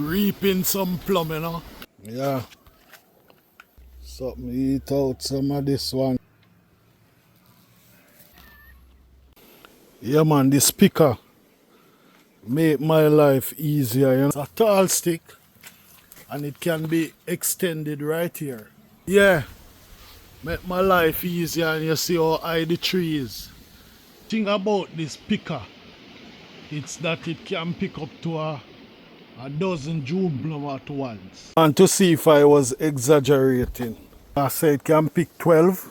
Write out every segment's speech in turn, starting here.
Reaping some plum, you know. Yeah. Something eat out some of this one. Yeah man, this picker make my life easier, you know. It's a tall stick and it can be extended right here. Yeah, make my life easier and you see how high the tree is. Thing about this picker, it's that it can pick up to a dozen June plum at once. And to see if I was exaggerating, I said it can pick 12,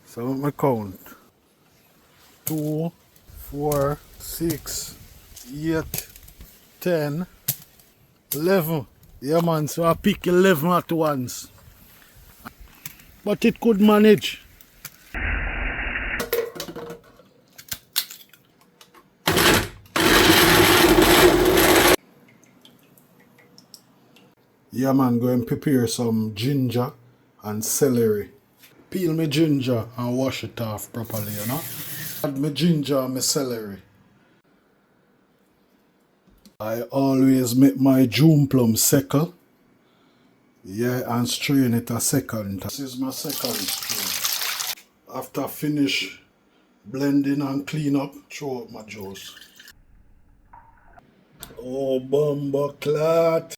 so let me count. 2, 4, 6, 8, 10, 11. Yeah man, so I pick 11 at once. But it could manage. Yeah man, go and prepare some ginger and celery. Peel my ginger and wash it off properly, you know. Add my ginger and my celery. I always make my June plum second. Yeah, and strain it a second. This is my second strain. After finish blending and clean up, throw out my juice. Oh, bumper clot.